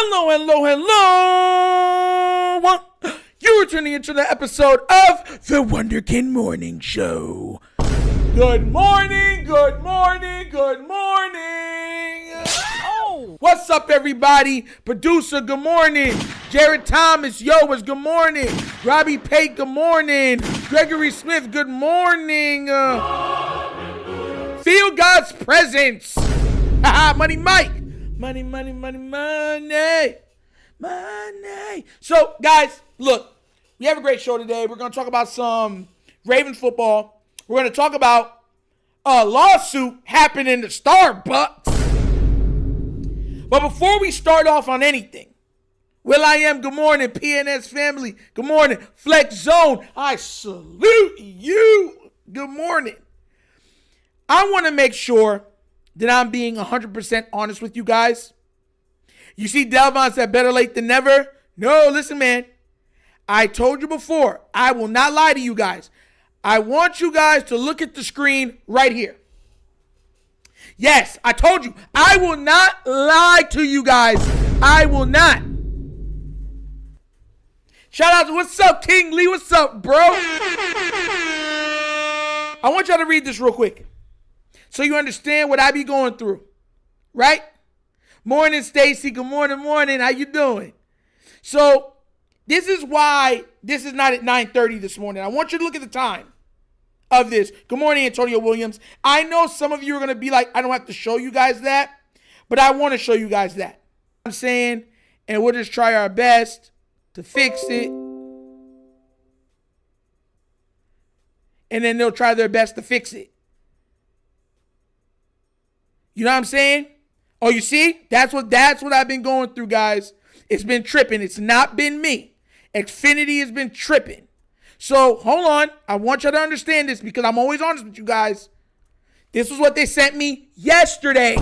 Hello, hello, hello. You're tuning into the episode of The Wunderkind Morning Show. Good morning, good morning, good morning. Oh. What's up, everybody? Producer, good morning. Jared Thomas, it's good morning. Robbie Pate, good morning. Gregory Smith, good morning. Feel God's presence. Money Mike. Money, money, money, money. Money. So, guys, look, we have a great show today. We're going to talk about some Ravens football. We're going to talk about a lawsuit happening in the Starbucks. But before we start off on anything, will.i.am, good morning. PNS family, good morning. Flex Zone, I salute you. Good morning. I want to make sure that I'm being 100% honest with you guys. You see, Delvon said better late than never. No, listen, man. I told you before, I will not lie to you guys. I want you guys to look at the screen right here. Yes, I told you, I will not lie to you guys. I will not. Shout out to what's up, King Lee? What's up, bro? I want y'all to read this real quick so you understand what I be going through, right? Morning, Stacy. Good morning, morning. How you doing? So this is why this is not at 9:30 this morning. I want you to look at the time of this. Good morning, Antonio Williams. I know some of you are going to be like, I don't have to show you guys that, but I want to show you guys that. I'm saying, and we'll just try our best to fix it. And then they'll try their best to fix it. You know what I'm saying? Oh, you see? That's what I've been going through, guys. It's been tripping. It's not been me. Xfinity has been tripping. So, hold on. I want you to understand this because I'm always honest with you guys. This was what they sent me yesterday.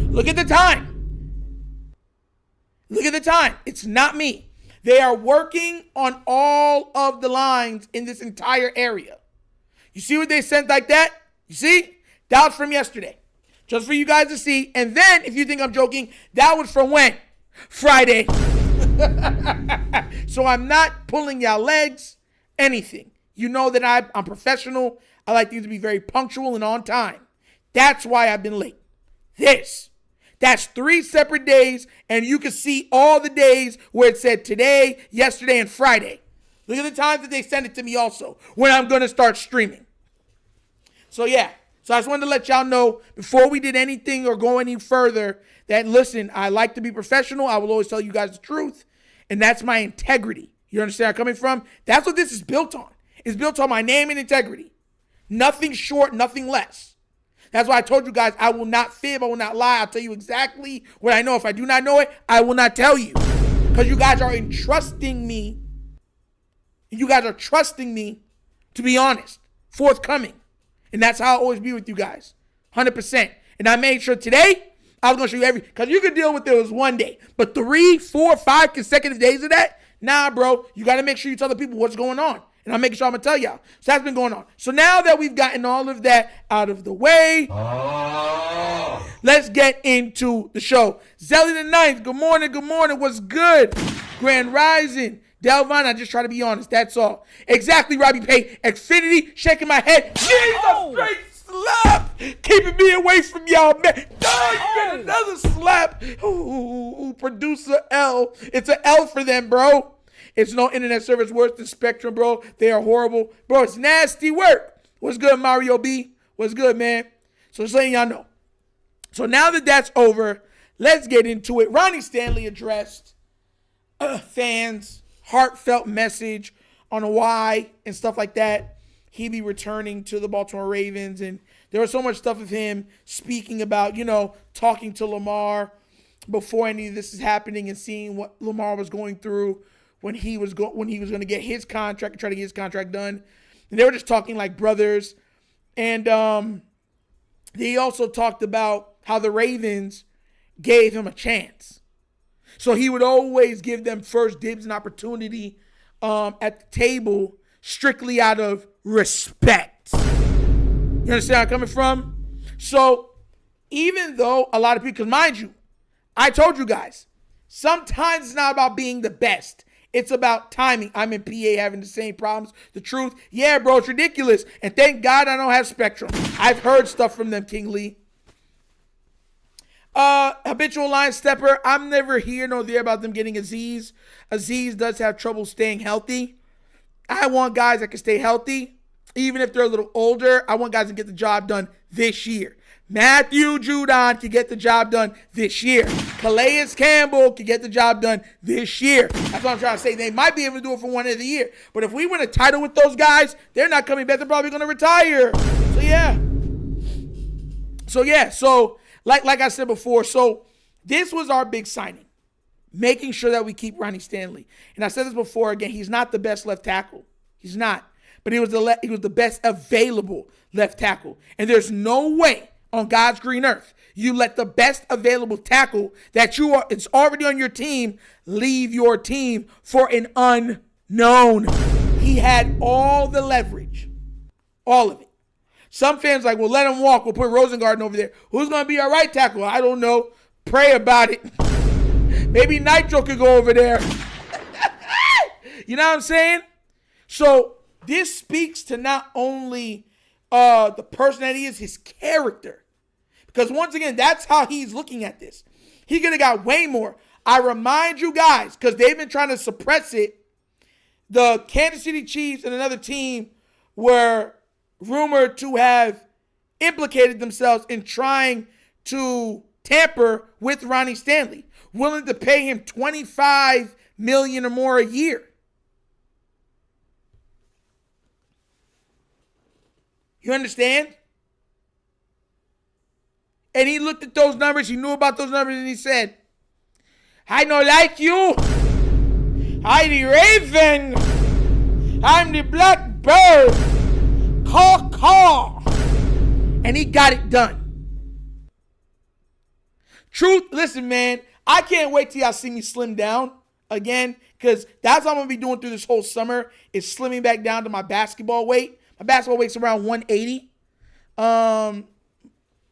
Look at the time. Look at the time. It's not me. They are working on all of the lines in this entire area. You see what they sent like that? You see? That was from yesterday. Just for you guys to see. And then, if you think I'm joking, that was from when? Friday. So I'm not pulling y'all legs, anything. You know that I'm professional. I like things to be very punctual and on time. That's why I've been late. That's 3 separate days, and you can see all the days where it said today, yesterday, and Friday. Look at the times that they send it to me also, when I'm going to start streaming. So, yeah. So I just wanted to let y'all know before we did anything or go any further that, listen, I like to be professional. I will always tell you guys the truth, and that's my integrity. You understand where I'm coming from? That's what this is built on. It's built on my name and integrity. Nothing short, nothing less. That's why I told you guys I will not fib. I will not lie. I'll tell you exactly what I know. If I do not know it, I will not tell you because you guys are entrusting me. You guys are trusting me to be honest, forthcoming. And that's how I'll always be with you guys, 100%. And I made sure today I was going to show you because you could deal with it was one day. But 3, 4, 5 consecutive days of that, nah, bro, you got to make sure you tell the people what's going on. And I'm making sure I'm going to tell y'all. So that's been going on. So now that we've gotten all of that out of the way, let's get into the show. Zelly the Ninth, good morning, what's good? Grand Rising. Delvon, I just try to be honest. That's all. Exactly, Robbie Pate. Xfinity, shaking my head. Jesus, straight slap. Keeping me away from y'all, man. You get another slap. Ooh, producer L. It's an L for them, bro. It's no internet service worse than Spectrum, bro. They are horrible. Bro, it's nasty work. What's good, Mario B? What's good, man? So just letting y'all know. So now that that's over, let's get into it. Ronnie Stanley addressed fans. Heartfelt message on why and stuff like that. He be returning to the Baltimore Ravens. And there was so much stuff of him speaking about, talking to Lamar before any of this is happening and seeing what Lamar was going through when he was going to get his contract and try to get his contract done. And they were just talking like brothers. And they also talked about how the Ravens gave him a chance. So he would always give them first dibs and opportunity at the table strictly out of respect. You understand where I'm coming from? So even though a lot of people, because mind you, I told you guys, Sometimes it's not about being the best. It's about timing. I'm in PA having the same problems. The truth, yeah, bro, it's ridiculous. And thank God I don't have Spectrum. I've heard stuff from them, King Lee. Habitual line stepper. I'm never here nor there about them getting Aziz. Aziz does have trouble staying healthy. I want guys that can stay healthy, even if they're a little older. I want guys to get the job done this year. Matthew Judon can get the job done this year. Calais Campbell can get the job done this year. That's what I'm trying to say. They might be able to do it for one of the year. But if we win a title with those guys, they're not coming back. They're probably going to retire. So like I said before, so this was our big signing. Making sure that we keep Ronnie Stanley. And I said this before, again, he's not the best left tackle. He's not. But he was the best available left tackle. And there's no way on God's green earth you let the best available tackle that it's already on your team leave your team for an unknown. He had all the leverage. All of it. Some fans like, well, let him walk. We'll put Rosengarten over there. Who's going to be our right tackle? I don't know. Pray about it. Maybe Nitro could go over there. You know what I'm saying? So this speaks to not only the person that he is, his character. Because once again, that's how he's looking at this. He could have got way more. I remind you guys, because they've been trying to suppress it, the Kansas City Chiefs and another team were rumored to have implicated themselves in trying to tamper with Ronnie Stanley, willing to pay him $25 million or more a year. You understand? And he looked at those numbers, he knew about those numbers, and he said, I don't like you. I the raven. I'm the black bird. Caw, caw. And he got it done. Truth, listen, man, I can't wait till y'all see me slim down again, because that's what I'm going to be doing through this whole summer, is slimming back down to my basketball weight. My basketball weight's around 180.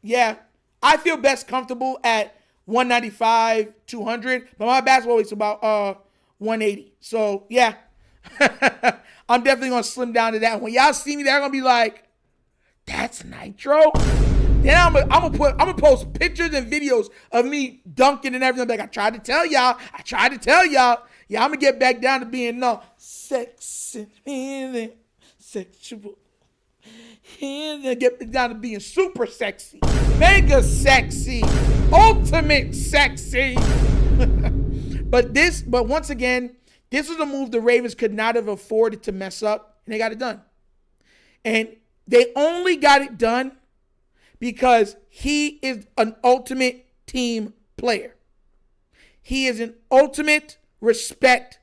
Yeah, I feel best comfortable at 195, 200, but my basketball weight's about 180. So, yeah, I'm definitely going to slim down to that. When y'all see me, they're going to be like, that's Nitro? Then I'm gonna post pictures and videos of me dunking and everything. Like, I tried to tell y'all. Yeah, I'm gonna get back down to being sexy, sexual. And then get down to being super sexy, mega sexy, ultimate sexy. But once again, this was a move the Ravens could not have afforded to mess up, and they got it done. And they only got it done because he is an ultimate team player. He is an ultimate respect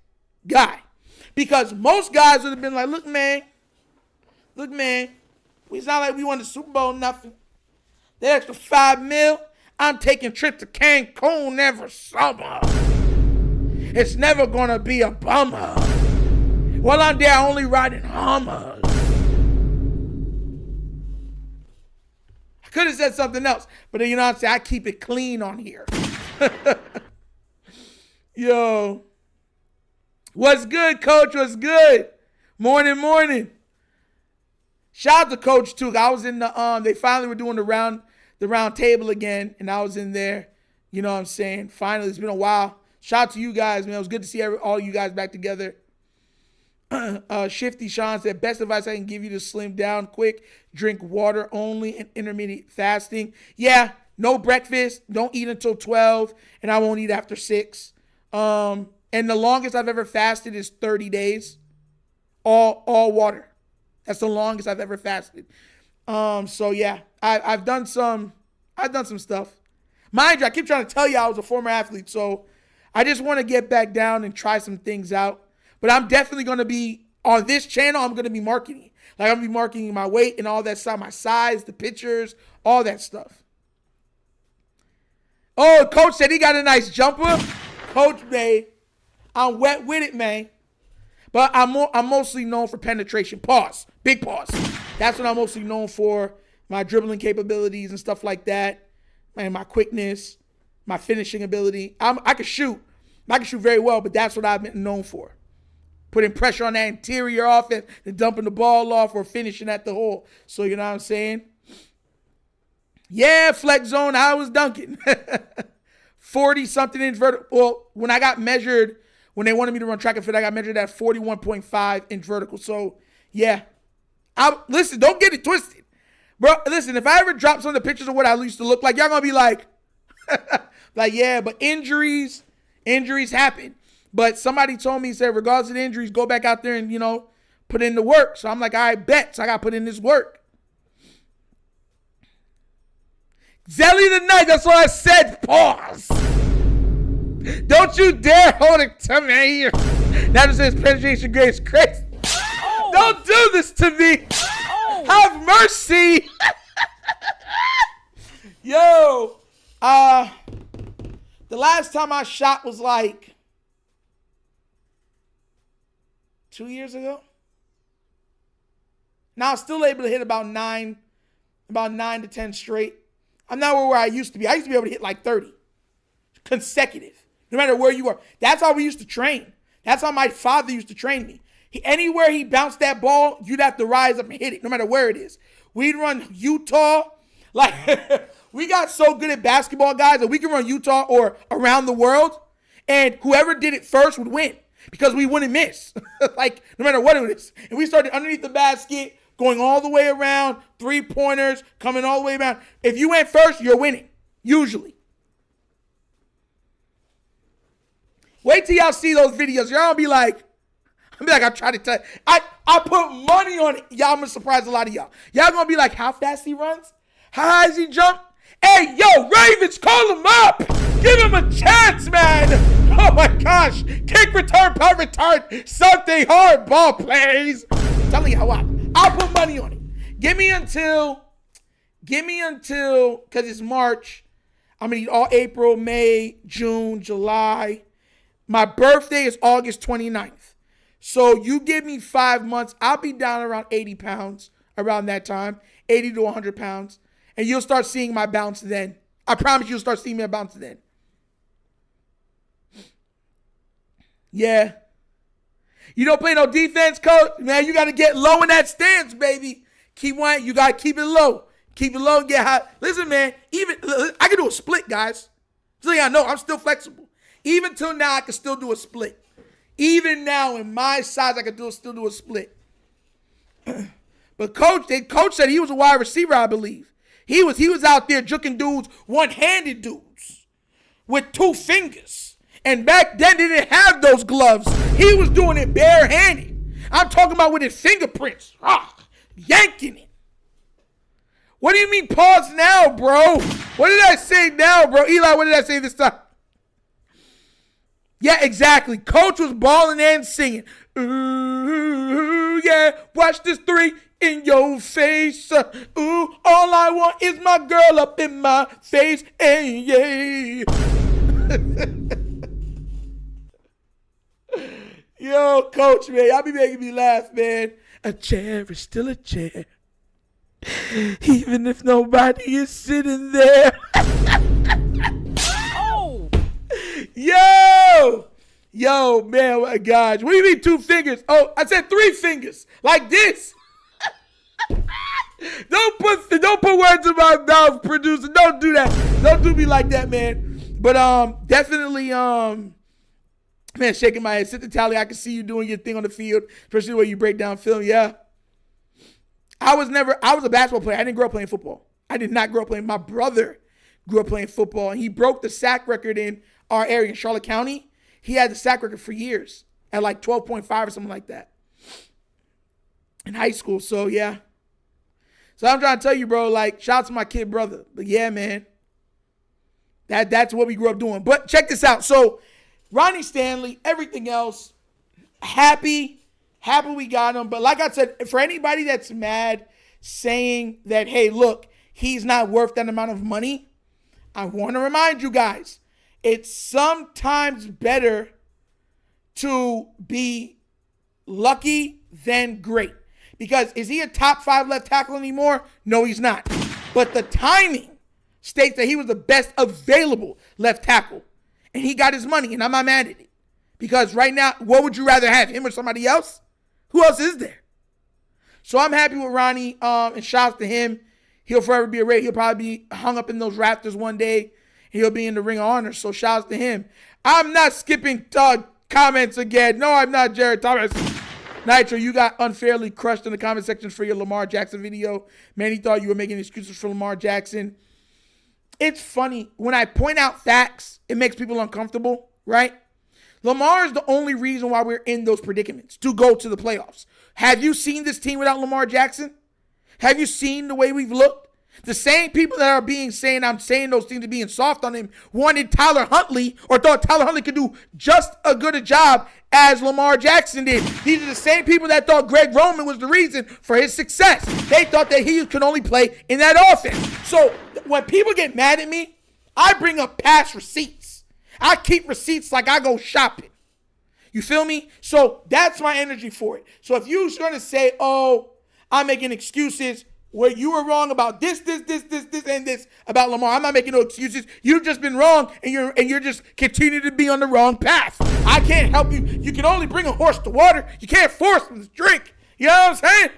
guy. Because most guys would have been like, look, man, it's not like we won the Super Bowl, nothing. That extra $5 million, I'm taking trips to Cancun every summer. It's never going to be a bummer. While I'm there, only riding Hummers. I could have said something else, but you know what I'm saying? I keep it clean on here. Yo. What's good, Coach? What's good? Morning. Shout out to Coach too. I was in the they finally were doing the round table again, and I was in there. You know what I'm saying? Finally, it's been a while. Shout out to you guys, man. It was good to see all you guys back together. Shifty Sean said, best advice I can give you to slim down quick: drink water only and intermittent fasting. Yeah, no breakfast. Don't eat until 12, and I won't eat after 6. And the longest I've ever fasted is 30 days. All water. That's the longest I've ever fasted. So yeah, I've done some stuff. Mind you, I keep trying to tell you I was a former athlete, so I just want to get back down and try some things out. But I'm definitely going to be, on this channel, I'm going to be marketing. Like, I'm going to be marketing my weight and all that stuff, my size, the pictures, all that stuff. Oh, Coach said he got a nice jumper. Coach, man, I'm wet with it, man. But I'm mostly known for penetration. Pause. Big pause. That's what I'm mostly known for. My dribbling capabilities and stuff like that. And my quickness, my finishing ability. I can shoot. I can shoot very well, but that's what I've been known for. Putting pressure on that interior offense and dumping the ball off or finishing at the hole. So, you know what I'm saying? Yeah, flex zone, I was dunking. 40-something inch vertical. Well, when I got measured, when they wanted me to run track and field, I got measured at 41.5 inch vertical. So, yeah. Listen, don't get it twisted. Bro, listen, if I ever drop some of the pictures of what I used to look like, y'all going to be like, yeah, but injuries happen. But somebody told me, said, regardless of the injuries, go back out there and, put in the work. So I'm like, all right, bet. So I got to put in this work. Zelly the Knight, that's what I said. Pause. Don't you dare hold it to me. Now it says penetration grade is crazy. Oh. Don't do this to me. Oh. Have mercy. Yo. The last time I shot was like 2 years ago. Now I'm still able to hit about 9 to 10 straight. I'm not where I used to be. I used to be able to hit like 30 consecutive, no matter where you are. That's how we used to train. That's how my father used to train me. Anywhere he bounced that ball, you'd have to rise up and hit it, no matter where it is. We'd run Utah. Like, we got so good at basketball, guys, that we can run Utah or around the world, and whoever did it first would win because we wouldn't miss. Like, no matter what it is. And we started underneath the basket, going all the way around, 3-pointers, coming all the way around. If you went first, you're winning, usually. Wait till y'all see those videos. Y'all gonna be like, I tried to tell you. I put money on it. Y'all, I'm gonna surprise a lot of y'all. Y'all gonna be like, how fast he runs? How high does he jump? Hey, yo, Ravens, call him up. Give him a chance, man. Oh my gosh. Kick return, punt return, something hard ball plays. I'm telling you how I'll put money on it. Give me until, because it's March. I'm going to need all April, May, June, July. My birthday is August 29th. So you give me 5 months. I'll be down around 80 pounds around that time, 80 to 100 pounds. And you'll start seeing my bounce then. I promise you'll start seeing my bounce then. Yeah. You don't play no defense, coach? Man, you got to get low in that stance, baby. You got to keep it low. Keep it low and get high. Listen, man, I can do a split, guys. So y'all know, I'm still flexible. Even till now, I can still do a split. Even now, in my size, I can still do a split. But coach said he was a wide receiver, I believe. He was out there juking dudes, one-handed dudes, with 2 fingers. And back then, they didn't have those gloves. He was doing it barehanded. I'm talking about with his fingerprints. Yanking it. What do you mean pause now, bro? What did I say now, bro? Eli, what did I say this time? Yeah, exactly. Coach was balling and singing. Ooh, yeah, watch this 3 in your face. Ooh, all I want is my girl up in my face. Hey, yeah. Yo, coach, man, y'all be making me laugh, man. A chair is still a chair, even if nobody is sitting there. Oh, yo, man, oh my gosh. What do you mean 2 fingers? Oh, I said 3 fingers, like this. Don't put words in my mouth, producer. Don't do that. Don't do me like that, man. But definitely man, shaking my head. Sit the tally. I can see you doing your thing on the field, especially the way you break down film. Yeah. I was a basketball player. I didn't grow up playing football. I did not grow up playing. My brother grew up playing football, and he broke the sack record in our area in Charlotte County. He had the sack record for years at like 12.5 or something like that in high school. So, yeah. So I'm trying to tell you, bro, like, shout out to my kid brother. But, yeah, man, that's what we grew up doing. But check this out. So, Ronnie Stanley, everything else, happy we got him. But like I said, for anybody that's mad saying that, hey, look, he's not worth that amount of money, I want to remind you guys, it's sometimes better to be lucky than great. Because is he a top 5 left tackle anymore? No, he's not. But the timing states that he was the best available left tackle. and he got his money, and I'm not mad at it. Because right now, what would you rather have, him or somebody else? Who else is there? So I'm happy with Ronnie, and shouts to him. He'll forever be a Ray. He'll probably be hung up in those rafters one day, and he'll be in the Ring of Honor. So shouts to him. I'm not skipping comments again. No, I'm not Jared Thomas. Nitro, you got unfairly crushed in the comment section for your Lamar Jackson video. Man, he thought you were making excuses for Lamar Jackson. It's funny. When I point out facts, it makes people uncomfortable, right? Lamar is the only reason why we're in those predicaments, to go to the playoffs. Have you seen this team without Lamar Jackson? Have you seen the way we've looked? The same people that are saying I'm saying those things are being soft on him wanted Tyler Huntley, or thought Tyler Huntley could do just as good a job as Lamar Jackson did. These are the same people that thought Greg Roman was the reason for his success. They thought that he could only play in that offense. So when people get mad at me, I bring up past receipts. I keep receipts like I go shopping. You feel me? So that's my energy for it. So if you're going to say, oh, I'm making excuses where you were wrong about this, and this about Lamar, I'm not making no excuses. You've just been wrong, and you're just continuing to be on the wrong path. I can't help you. You can only bring a horse to water. You can't force him to drink. You know what I'm saying?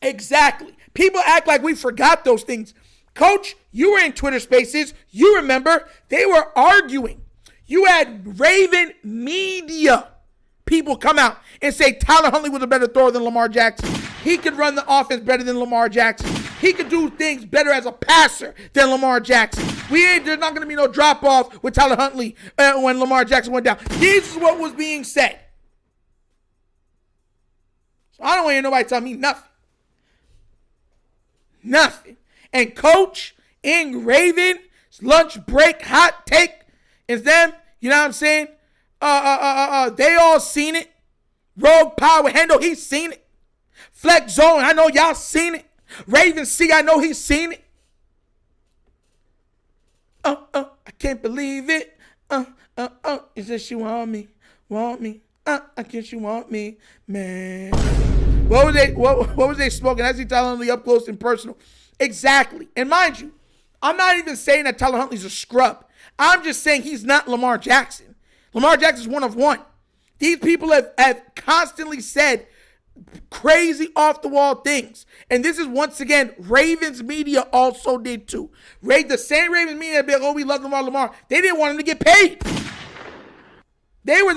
Exactly. People act like we forgot those things. Coach, you were in Twitter Spaces. You remember they were arguing. You had Raven Media people come out and say Tyler Huntley was a better thrower than Lamar Jackson. He could run the offense better than Lamar Jackson. He could do things better as a passer than Lamar Jackson. There's not going to be no drop-off with Tyler Huntley when Lamar Jackson went down. This is what was being said. So I don't want to hear nobody tell me nothing. Nothing. And Coach in Raven's lunch break hot take is them, you know what I'm saying? They all seen it. Rogue Power Handle, he's seen it. Flex Zone, I know y'all seen it. Raven C, I know he's seen it. I can't believe it. Is this you want me? I guess you want me, man. What was they smoking? As he telling Huntley up close and personal. Exactly. And mind you, I'm not even saying that Tyler Huntley's a scrub. I'm just saying he's not Lamar Jackson. Lamar Jackson's one of one. These people have constantly said crazy off-the-wall things. And this is, once again, Ravens media also did too. The same Ravens media be like, oh, we love Lamar. They didn't want him to get paid. They were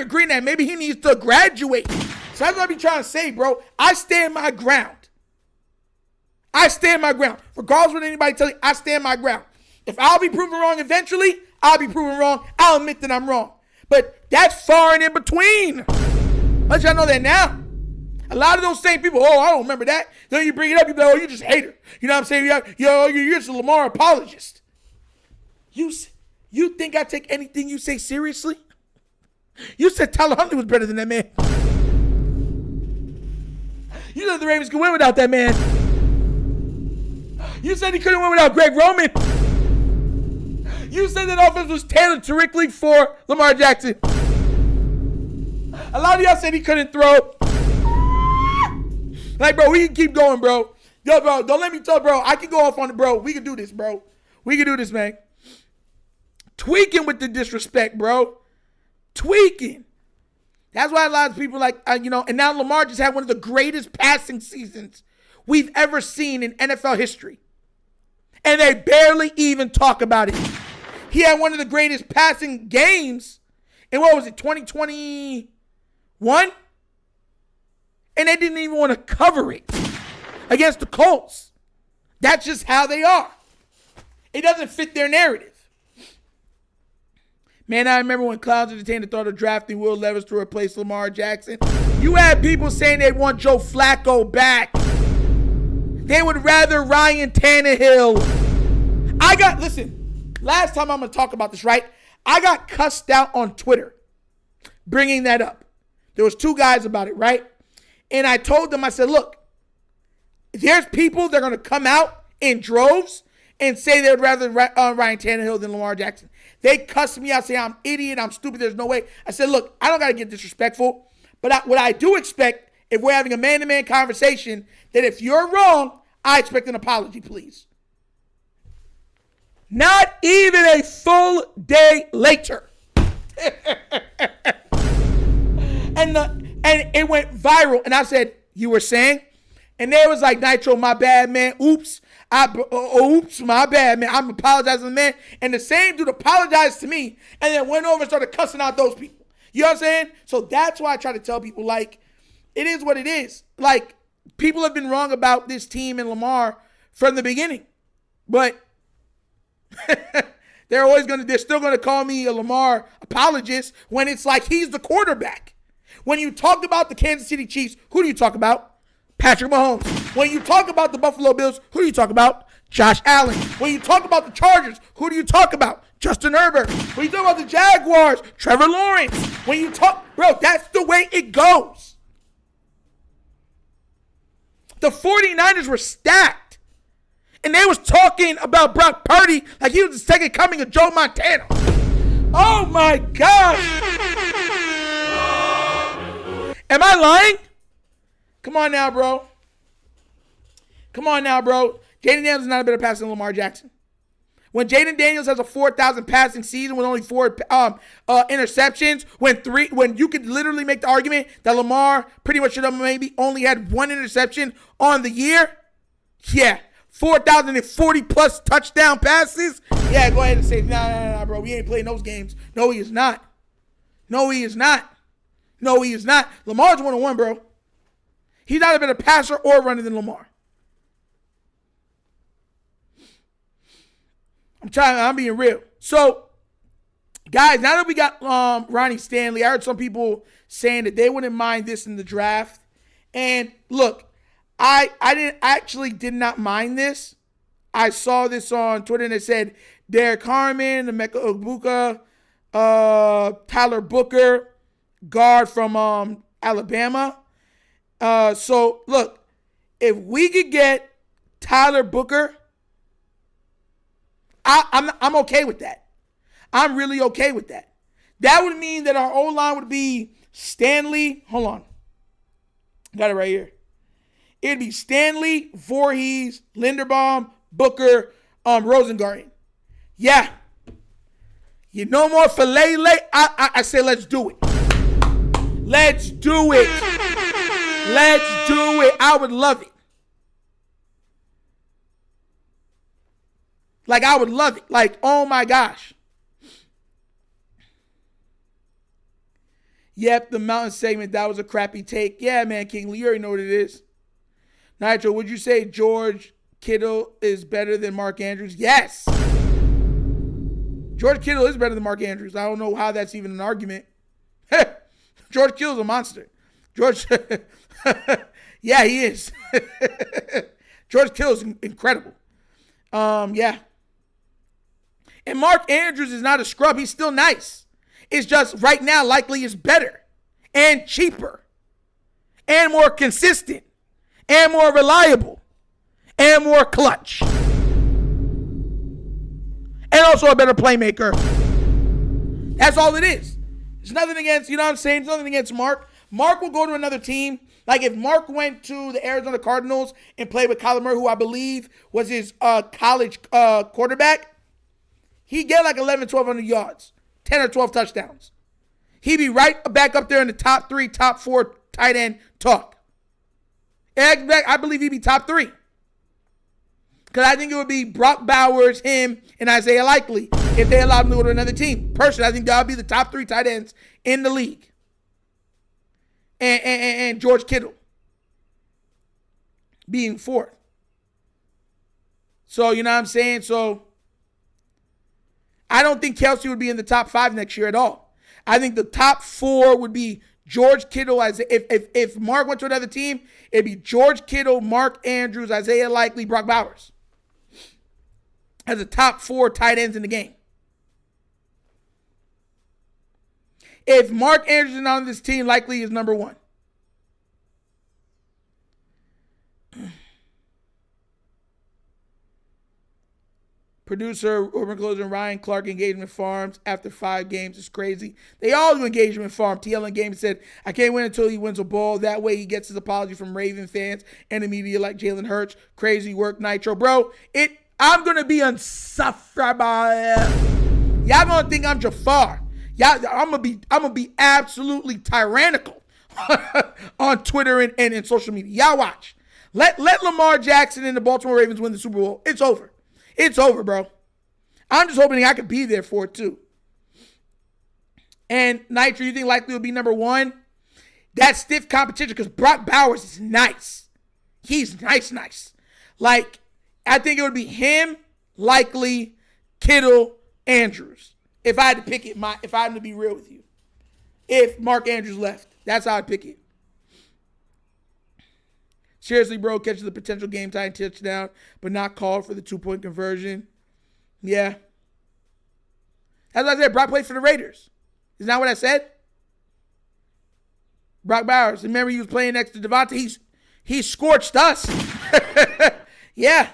agreeing that maybe he needs to graduate. So that's what I be trying to say, bro. I stand my ground. Regardless of what anybody tells you, I stand my ground. If I'll be proven wrong eventually, I'll be proven wrong. I'll admit that I'm wrong. But that's far and in between. Let y'all know that now. A lot of those same people, oh, I don't remember that. Then you bring it up, you be like, oh, you just a hater. You know what I'm saying? You're just a Lamar apologist. You think I take anything you say seriously? You said Tyler Huntley was better than that man. You said the Ravens could win without that man. You said he couldn't win without Greg Roman. You said that offense was tailored terrifically for Lamar Jackson. A lot of y'all said he couldn't throw. Like, bro, we can keep going, bro. Yo, bro, don't let me talk, bro. I can go off on it, bro. We can do this, bro. We can do this, man. Tweaking with the disrespect, bro. Tweaking. That's why a lot of people like, and now Lamar just had one of the greatest passing seasons we've ever seen in NFL history. And they barely even talk about it. He had one of the greatest passing games in, 2021? And they didn't even want to cover it against the Colts. That's just how they are. It doesn't fit their narrative. Man, I remember when Clouds entertained the thought of drafting Will Levis to replace Lamar Jackson. You had people saying they want Joe Flacco back. They would rather Ryan Tannehill. Listen, last time I'm going to talk about this, right? I got cussed out on Twitter bringing that up. There was two guys about it, right? And I told them, I said, look, there's people that are going to come out in droves and say they would rather Ryan Tannehill than Lamar Jackson. They cuss me out, say I'm idiot, I'm stupid, there's no way. I said, look, I don't got to get disrespectful, but what I do expect, if we're having a man-to-man conversation, that if you're wrong, I expect an apology, please. Not even a full day later. And it went viral. And I said, you were saying? And they was like, Nitro, my bad, man. Oops, my bad, man. I'm apologizing, man. And the same dude apologized to me and then went over and started cussing out those people. You know what I'm saying? So that's why I try to tell people, like, it is what it is. Like, people have been wrong about this team and Lamar from the beginning. But they're still gonna call me a Lamar apologist when it's like he's the quarterback. When you talk about the Kansas City Chiefs, who do you talk about? Patrick Mahomes. When you talk about the Buffalo Bills, who do you talk about? Josh Allen. When you talk about the Chargers, who do you talk about? Justin Herbert. When you talk about the Jaguars, Trevor Lawrence. When you talk, bro, that's the way it goes. The 49ers were stacked. And they was talking about Brock Purdy like he was the second coming of Joe Montana. Oh my gosh. Am I lying? Come on now, bro. Jaden Daniels is not a better passer than Lamar Jackson. When Jaden Daniels has a 4,000 passing season with only 4 interceptions, when you could literally make the argument that Lamar pretty much should have maybe only had 1 interception on the year, yeah, 4,040 plus touchdown passes, yeah, go ahead and say, nah, bro, we ain't playing those games. No, he is not. Lamar's 1-1, bro. He's not a better passer or runner than Lamar. I'm being real. So, guys, now that we got Ronnie Stanley, I heard some people saying that they wouldn't mind this in the draft. And look, I did not mind this. I saw this on Twitter and it said Derek Harmon, Emeka Egbuka, Tyler Booker, guard from Alabama. So look, if we could get Tyler Booker, I'm okay with that. I'm really okay with that. That would mean that our O-line would be Stanley. Hold on. Got it right here. It'd be Stanley, Voorhees, Linderbaum, Booker, Rosengarten. Yeah. You no more filet. I say let's do it. Let's do it. I would love it. Like, I would love it. Like, oh my gosh. Yep, the mountain segment, that was a crappy take. Yeah, man, Kingley, you already know what it is. Nitro, would you say George Kittle is better than Mark Andrews? Yes. George Kittle is better than Mark Andrews. I don't know how that's even an argument. George Kittle's a monster. Yeah, he is. George Kittle's incredible. Yeah. And Mark Andrews is not a scrub. He's still nice. It's just right now likely is better and cheaper and more consistent and more reliable and more clutch. And also a better playmaker. That's all it is. It's nothing against, you know what I'm saying? It's nothing against Mark. Mark will go to another team. Like if Mark went to the Arizona Cardinals and played with Kyler Murray, who I believe was his college quarterback, he'd get like 1,100 yards, 10 or 12 touchdowns. He'd be right back up there in the top 3, top 4 tight end talk. And I believe he'd be top 3. Because I think it would be Brock Bowers, him, and Isaiah Likely if they allowed him to go to another team. Personally, I think that would be the top 3 tight ends in the league. And George Kittle being 4th. So, you know what I'm saying? So, I don't think Kelsey would be in the top 5 next year at all. I think the top 4 would be George Kittle. If Mark went to another team, it'd be George Kittle, Mark Andrews, Isaiah Likely, Brock Bowers as the top 4 tight ends in the game. If Mark Andrews is not on this team, Likely is number 1. Producer Urban Closer and Ryan Clark engagement farms after 5 games is crazy. They all do engagement farm. TL Game said, I can't win until he wins a ball. That way he gets his apology from Raven fans and the media like Jalen Hurts. Crazy work, Nitro. Bro, I'm going to be insufferable. Y'all going to think I'm Jafar. I'm gonna be absolutely tyrannical on Twitter and social media. Y'all watch. Let Lamar Jackson and the Baltimore Ravens win the Super Bowl. It's over. It's over, bro. I'm just hoping I could be there for it too. And Nitro, you think likely will be number one? That's stiff competition because Brock Bowers is nice. He's nice. Like, I think it would be him, likely, Kittle, Andrews. If I had to pick it, if I had to be real with you. If Mark Andrews left, that's how I'd pick it. Seriously, bro, catches the potential game-tying touchdown, but not called for the 2-point conversion. Yeah. As I said, Brock played for the Raiders. Isn't that what I said? Brock Bowers. Remember he was playing next to Devontae? He scorched us. Yeah.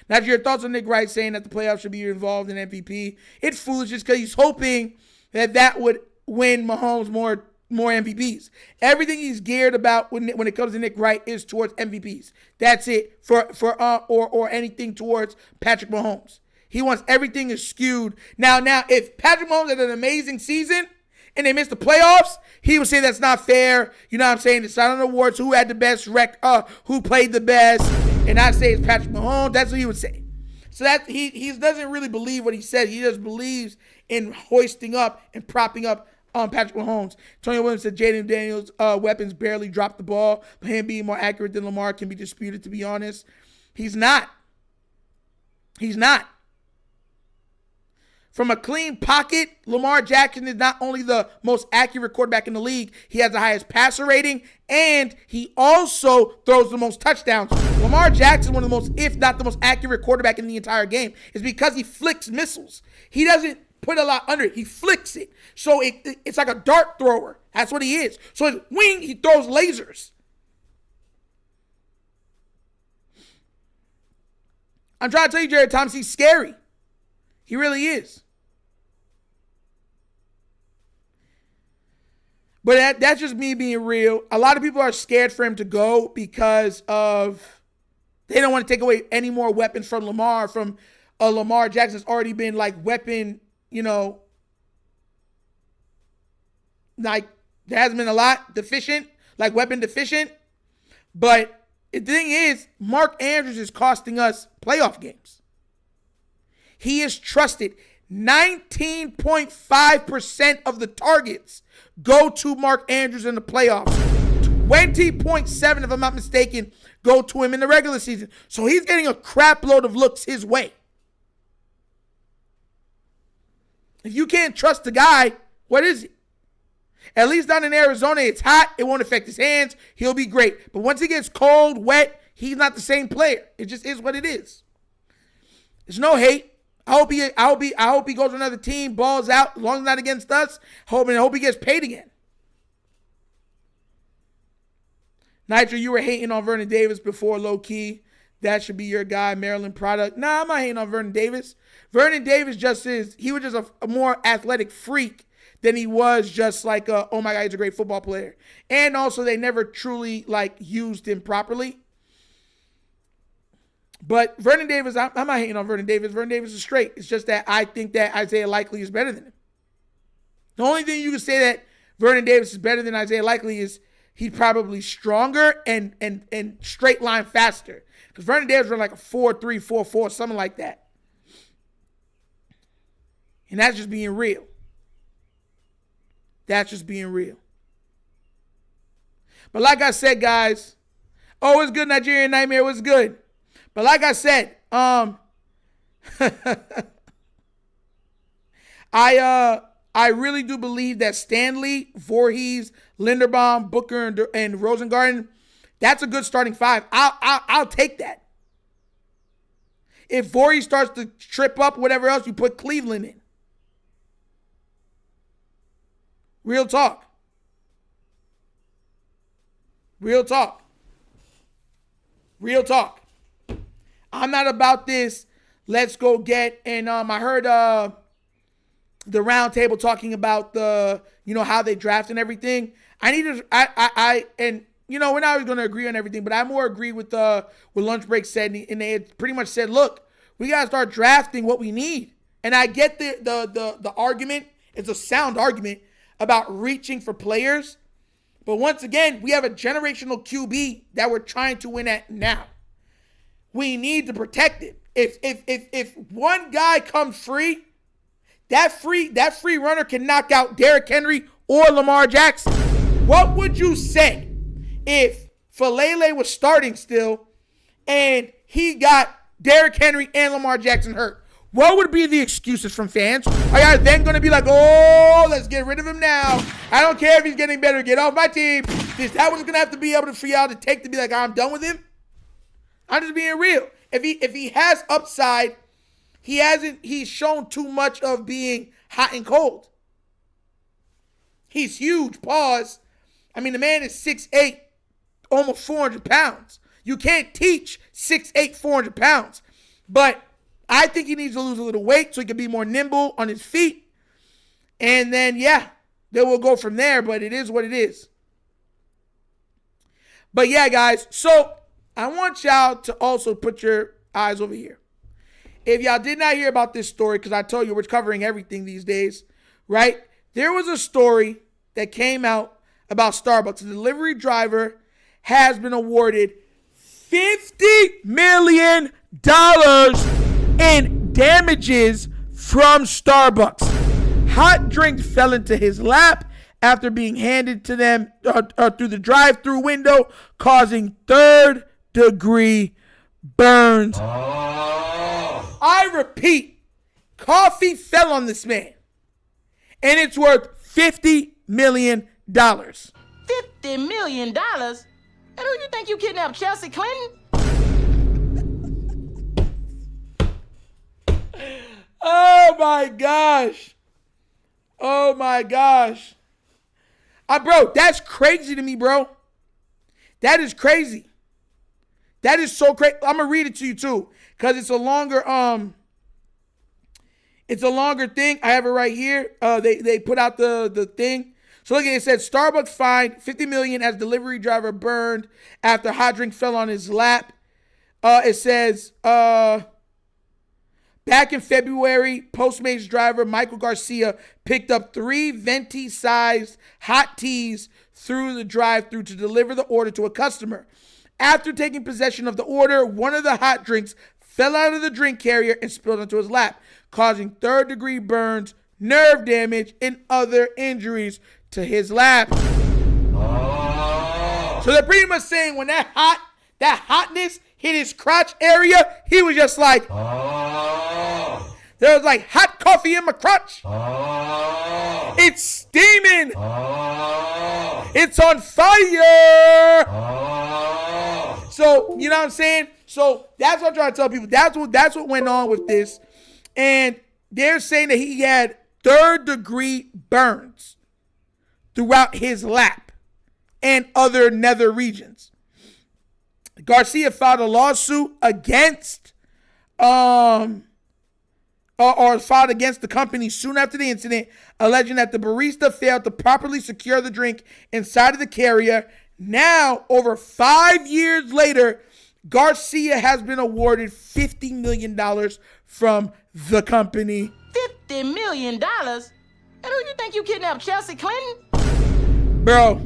Now, your thoughts on Nick Wright saying that the playoffs should be involved in MVP? It's foolish just because he's hoping that would win Mahomes more MVPs. Everything he's geared about when it comes to Nick Wright is towards MVPs. That's it or anything towards Patrick Mahomes. He wants everything is skewed. Now, if Patrick Mahomes had an amazing season and they missed the playoffs, he would say that's not fair. You know what I'm saying? It's not on awards. Who had the best who played the best? And I'd say it's Patrick Mahomes. That's what he would say. So that he doesn't really believe what he said. He just believes in hoisting up and propping up Patrick Mahomes. Tony Williams said Jaden Daniels' weapons barely dropped the ball, but him being more accurate than Lamar can be disputed, to be honest. He's not. From a clean pocket, Lamar Jackson is not only the most accurate quarterback in the league, he has the highest passer rating, and he also throws the most touchdowns. Lamar Jackson, one of the most, if not the most accurate quarterback in the entire game, is because he flicks missiles. He doesn't put a lot under it. He flicks it. So it's like a dart thrower. That's what he is. So his wing, he throws lasers. I'm trying to tell you, Jared Thomas, he's scary. He really is. But that's just me being real. A lot of people are scared for him to go because of they don't want to take away any more weapons from Lamar, from a Lamar Jackson that's already been like weapon, like there hasn't been a lot deficient, like weapon deficient. But the thing is, Mark Andrews is costing us playoff games. He is trusted. 19.5% of the targets go to Mark Andrews in the playoffs. 20.7, if I'm not mistaken, go to him in the regular season. So he's getting a crap load of looks his way. If you can't trust the guy, what is it? At least down in Arizona, it's hot. It won't affect his hands. He'll be great. But once he gets cold, wet, he's not the same player. It just is what it is. There's no hate. I hope he goes to another team, balls out, as long as it's not against us. I hope he gets paid again. Nitro, you were hating on Vernon Davis before, low key. That should be your guy, Maryland product. Nah, I'm not hating on Vernon Davis. Vernon Davis he was just a more athletic freak than he was just like, oh my God, he's a great football player. And also they never truly used him properly. But Vernon Davis, I'm not hating on Vernon Davis. Vernon Davis is straight. It's just that I think that Isaiah Likely is better than him. The only thing you can say that Vernon Davis is better than Isaiah Likely is he's probably stronger and straight line faster. Because Vernon Davis run like a 4.3, 4.4, something like that. And that's just being real. That's just being real. But like I said, guys, it's good, Nigerian Nightmare, what's good? But like I said, I really do believe that Stanley, Voorhees, Linderbaum, Booker, and Rosengarten, that's a good starting five. I'll take that. If Voorhees starts to trip up, whatever else, you put Cleveland in. Real talk. Real talk. Real talk. I'm not about this. Let's go get, and I heard the round table talking about how they draft and everything. We're not always going to agree on everything, but I more agree with Lunch Break said, and they had pretty much said, look, We got to start drafting what we need. And I get the argument. It's a sound argument about reaching for players. But once again, we have a generational QB that we're trying to win at now. We need to protect it. If one guy comes free, that free runner can knock out Derrick Henry or Lamar Jackson. What would you say if Falele was starting still and he got Derrick Henry and Lamar Jackson hurt? What would be the excuses from fans? Are y'all then going to be like, oh, let's get rid of him now. I don't care if he's getting better. Get off my team. Is that what's going to have to be able for y'all to take to be like, I'm done with him? I'm just being real. If he has upside, he's shown too much of being hot and cold. He's huge. Pause. I mean, the man is 6'8", almost 400 pounds. You can't teach 6'8", 400 pounds. But I think he needs to lose a little weight so he can be more nimble on his feet. And then, then we'll go from there. But it is what it is. But yeah, guys. So I want y'all to also put your eyes over here. If y'all did not hear about this story, because I told you we're covering everything these days, right? There was a story that came out about Starbucks. A delivery driver has been awarded $50 million in damages from Starbucks. Hot drink fell into his lap after being handed to them through the drive-through window, causing third-degree burns. I repeat, coffee fell on this man, and it's worth $50 million. $50 million? And who you think you kidnapped, Chelsea Clinton? Oh my gosh. Oh my gosh. Bro, that's crazy to me, bro. That is crazy. That is so crazy. I'm gonna read it to you too, because it's a longer thing. I have it right here. They put out the thing. So look at it. It said Starbucks fined $50 million as delivery driver burned after hot drink fell on his lap. It says back in February, Postmates driver Michael Garcia picked up 3 venti-sized hot teas through the drive-thru to deliver the order to a customer. After taking possession of the order, one of the hot drinks fell out of the drink carrier and spilled onto his lap, causing third-degree burns, nerve damage, and other injuries to his lap. So they're pretty much saying when that hotness hit his crotch area, he was just like, there was like hot coffee in my crotch. It's steaming. It's on fire. So, you know what I'm saying? So that's what I'm trying to tell people. That's what went on with this. And they're saying that he had third-degree burns throughout his lap and other nether regions. Garcia filed a lawsuit against or filed against the company soon after the incident, alleging that the barista failed to properly secure the drink inside of the carrier. Now, over 5 years later, Garcia has been awarded $50 million from the company. $50 million? And who you think you kidnapped, Chelsea Clinton? Bro.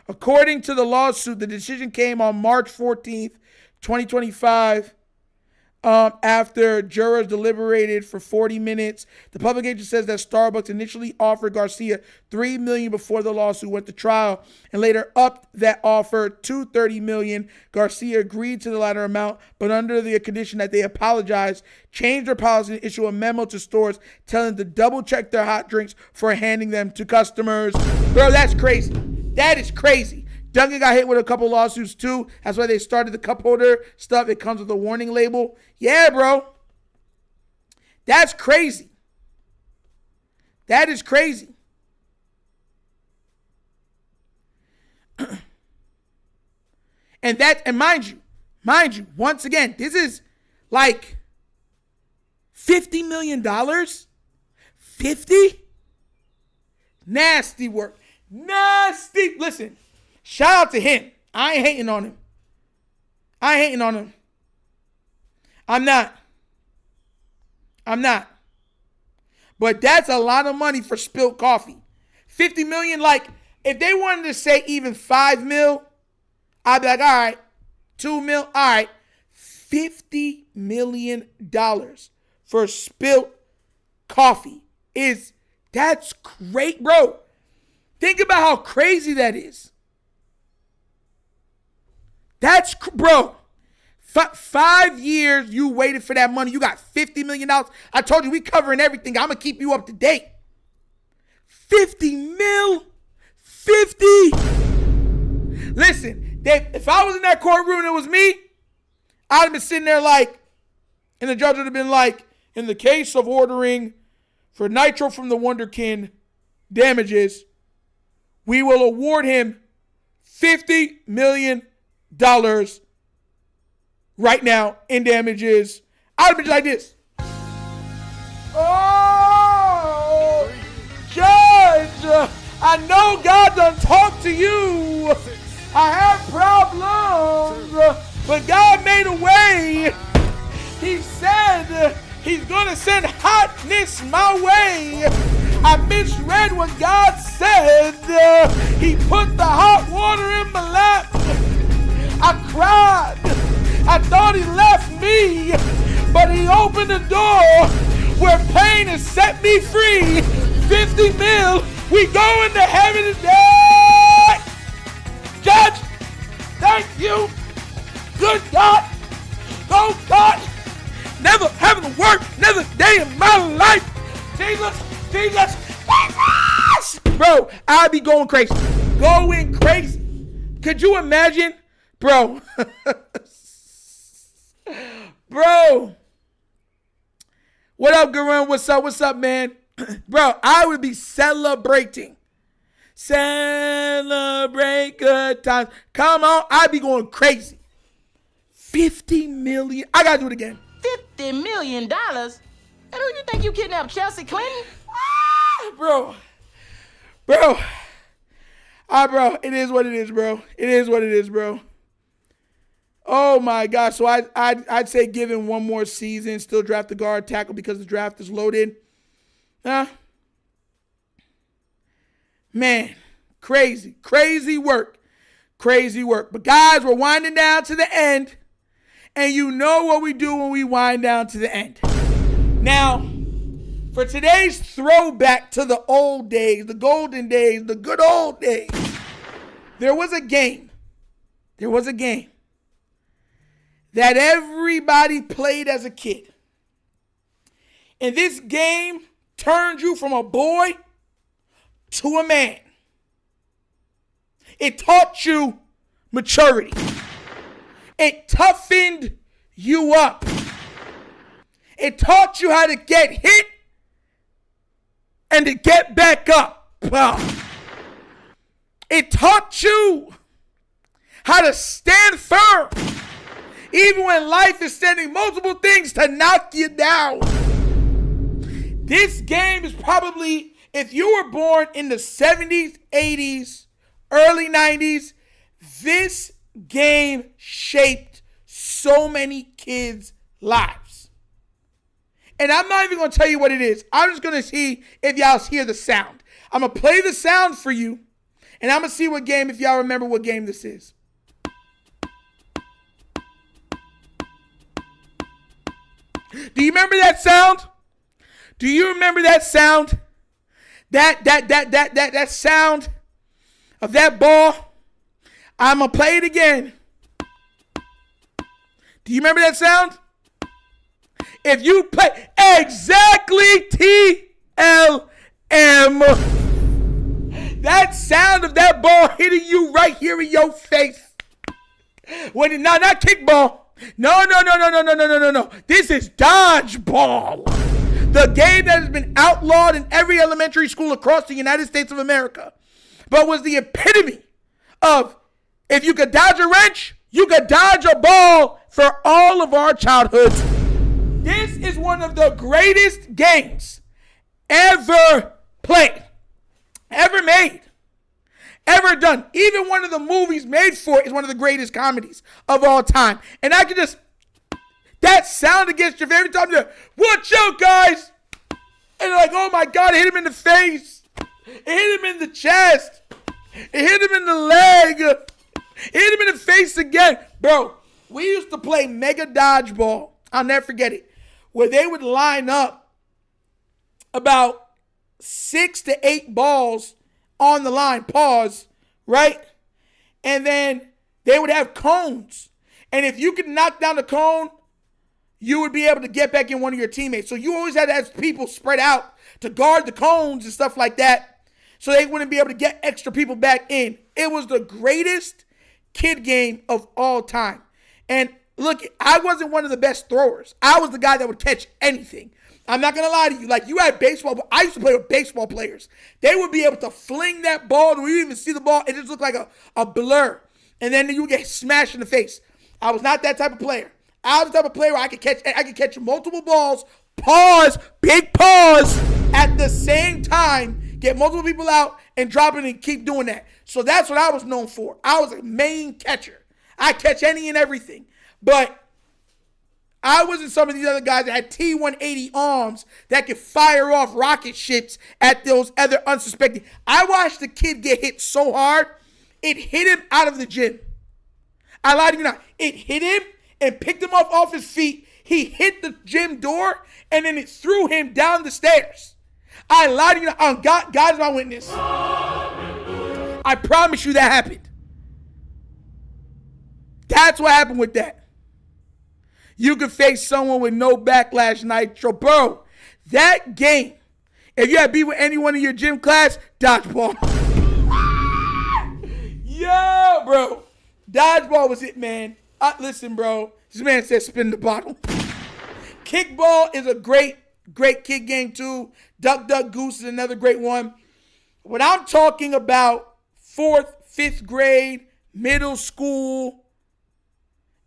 According to the lawsuit, the decision came on March 14th, 2025. After jurors deliberated for 40 minutes, the publication says that Starbucks initially offered Garcia $3 million before the lawsuit went to trial, and later upped that offer to $30 million. Garcia agreed to the latter amount, but under the condition that they apologize, change their policy, and issue a memo to stores telling them to double check their hot drinks for handing them to customers. Bro, that's crazy. That is crazy. Dunkin' got hit with a couple lawsuits too. That's why they started the cup holder stuff. It comes with a warning label. Yeah, bro. That's crazy. That is crazy. And mind you, once again, this is like $50 million. 50? Nasty work. Nasty. Listen. Shout out to him. I ain't hating on him. I'm not. But that's a lot of money for spilled coffee. 50 million, like, if they wanted to say even 5 mil, I'd be like, all right, 2 mil, all right. $50 million for spilled coffee that's great, bro. Think about how crazy that is. Bro, 5 years you waited for that money. You got $50 million. I told you we covering everything. I'm going to keep you up to date. 50 mil. 50. Listen, if I was in that courtroom and it was me, I'd have been sitting there like, and the judge would have been like, in the case of ordering for Nitro from the Wunderkind damages, we will award him $50 million right now in damages. I'd have been like this. Oh, Judge, I know God done talked to you. I have problems, but God made a way. He said he's going to send hotness my way. I misread what God said. He put the hot water in my lap. I cried. I thought he left me, but he opened the door where pain has set me free. 50 mil. We going to heaven today. Judge, thank you. Good God. Oh God. Never having to work another day in my life. Jesus. Bro, I'd be going crazy. Going crazy. Could you imagine? Bro. Bro. What up, Garun? What's up, man? Bro, I would be celebrating. Celebrate good times. Come on, I'd be going crazy. 50 million. I gotta do it again. $50 million? And who you think you kidnapped, Chelsea Clinton? Bro, it is what it is, bro. It is what it is, bro. Oh my gosh. So I'd say give him one more season, still draft the guard tackle because the draft is loaded. Man, crazy work. But guys, we're winding down to the end. And you know what we do when we wind down to the end. Now, for today's throwback to the old days, the golden days, the good old days, there was a game that everybody played as a kid. And this game turned you from a boy to a man. It taught you maturity. It toughened you up. It taught you how to get hit and to get back up. It taught you how to stand firm, even when life is sending multiple things to knock you down. This game is probably, if you were born in the 70s, 80s, early 90s, this game shaped so many kids' lives. And I'm not even going to tell you what it is. I'm just going to see if y'all hear the sound. I'm going to play the sound for you, and I'm going to see what game, if y'all remember what game this is. Do you remember that sound? Do you remember that sound? That sound of that ball? I'm going to play it again. Do you remember that sound? If you play exactly TLM, that sound of that ball hitting you right here in your face. Not kickball. No. This is dodgeball. The game that has been outlawed in every elementary school across the United States of America, but was the epitome of, if you could dodge a wrench, you could dodge a ball for all of our childhoods. This is one of the greatest games ever played, ever made, ever done. Even one of the movies made for it is one of the greatest comedies of all time. And I could just That sound against your every time you're, watch out, guys. And they're like, oh my God, it hit him in the face. It hit him in the chest. It hit him in the leg. It hit him in the face again. Bro, we used to play mega dodgeball. I'll never forget it. Where they would line up about 6 to 8 balls on the line, pause, right? And then they would have cones. And if you could knock down the cone, you would be able to get back in one of your teammates. So you always had to have people spread out to guard the cones and stuff like that, so they wouldn't be able to get extra people back in. It was the greatest kid game of all time. And look, I wasn't one of the best throwers. I was the guy that would catch anything. I'm not going to lie to you. Like, you had baseball, but I used to play with baseball players. They would be able to fling that ball, and we didn't even see the ball. It just looked like a blur. And then you would get smashed in the face. I was not that type of player. I was the type of player where I could catch multiple balls, pause, big pause, at the same time, get multiple people out and drop it and keep doing that. So that's what I was known for. I was a main catcher. I catch any and everything. But I wasn't some of these other guys that had T-180 arms that could fire off rocket ships at those other unsuspecting. I watched the kid get hit so hard, it hit him out of the gym. I lied to you not. It hit him and picked him up off his feet. He hit the gym door, and then it threw him down the stairs. I lied to you not. God is my witness. I promise you that happened. That's what happened with that. You could face someone with no backlash nitro. Bro, that game, if you had beef with anyone in your gym class, dodgeball. Yo, bro. Dodgeball was it, man. Listen, bro. This man said spin the bottle. Kickball is a great kid game, too. Duck, Duck, Goose is another great one. When I'm talking about 4th, 5th grade, middle school,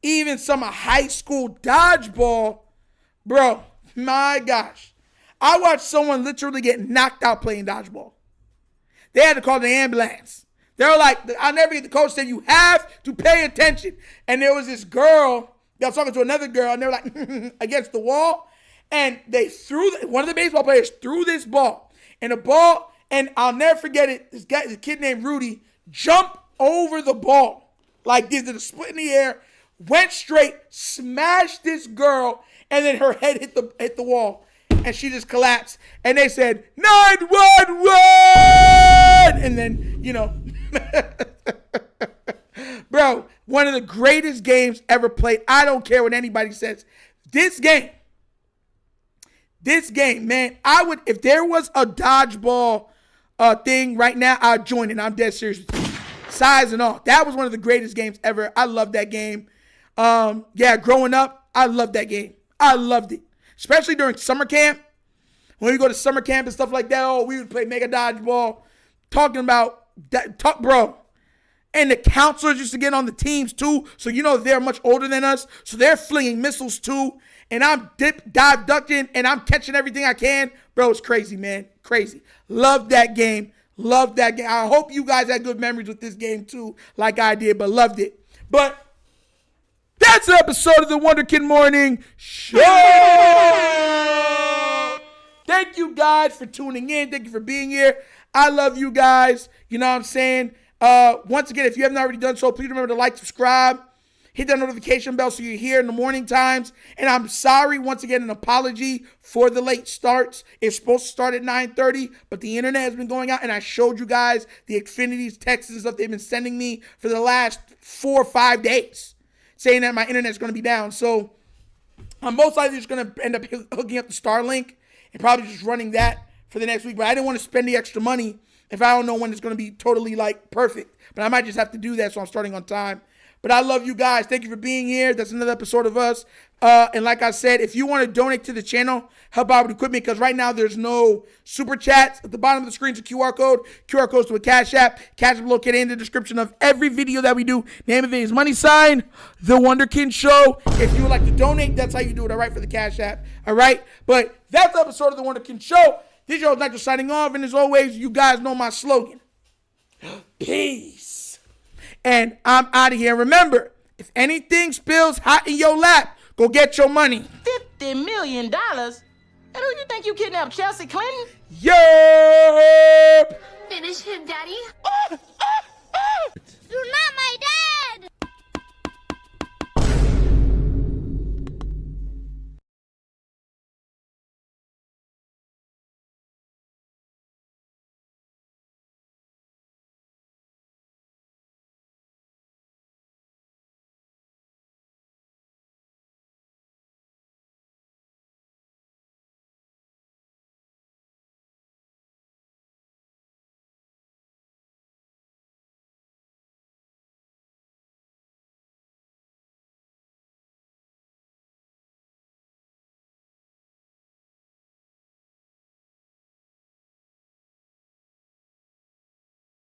even some high school dodgeball, bro, my gosh. I watched someone literally get knocked out playing dodgeball. They had to call the ambulance. They were like, I'll never get, the coach said, you have to pay attention. And there was this girl that was talking to another girl, and they were like, against the wall. And they one of the baseball players threw this ball. And the ball, and I'll never forget it, this kid named Rudy, jumped over the ball. Like this, did a split in the air, went straight, smashed this girl, and then her head hit the wall. And she just collapsed. And they said, 911! And then, you know. Bro, one of the greatest games ever played. I don't care what anybody says. This game, man, I would, if there was a dodgeball thing right now, I'd join it. I'm dead serious with you. Size and all. That was one of the greatest games ever. I love that game. Yeah, growing up, I loved that game. I loved it. Especially during summer camp. When we go to summer camp and stuff like that, oh, we would play mega dodgeball. Talking about that, bro. And the counselors used to get on the teams too. So you know they're much older than us. So they're flinging missiles too. And I'm dive ducking and I'm catching everything I can. Bro, it's crazy, man. Crazy. Love that game. Love that game. I hope you guys had good memories with this game too, like I did, but loved it. But that's an episode of the Wunderkind Morning Show. Thank you guys for tuning in. Thank you for being here. I love you guys. You know what I'm saying? Once again, if you haven't already done so, please remember to like, subscribe, hit that notification bell so you're here in the morning times. And I'm sorry, once again, an apology for the late starts. It's supposed to start at 9:30, but the internet has been going out, and I showed you guys the Xfinity's texts and stuff they've been sending me for the last 4 or 5 days, saying that my internet's going to be down. So I'm most likely just going to end up hooking up the Starlink and probably just running that for the next week. But I didn't want to spend the extra money if I don't know when it's going to be totally, like, perfect. But I might just have to do that, so I'm starting on time. But I love you guys. Thank you for being here. That's another episode of us. And like I said, if you want to donate to the channel, help out with equipment, because right now there's no super chats. At the bottom of the screen is a QR code. QR code to a Cash App. Cash App located in the description of every video that we do. Name of it is $. If you would like to donate, that's how you do it, all right, for the Cash App. All right? But that's the episode of The Wunderkind Show. This is your host, Nigel, signing off. And as always, you guys know my slogan. Peace. And I'm out of here. Remember, if anything spills hot in your lap, Go get your money. $50 million? And who you think you kidnapped, Chelsea Clinton? Yup. Finish him, Daddy. Ah!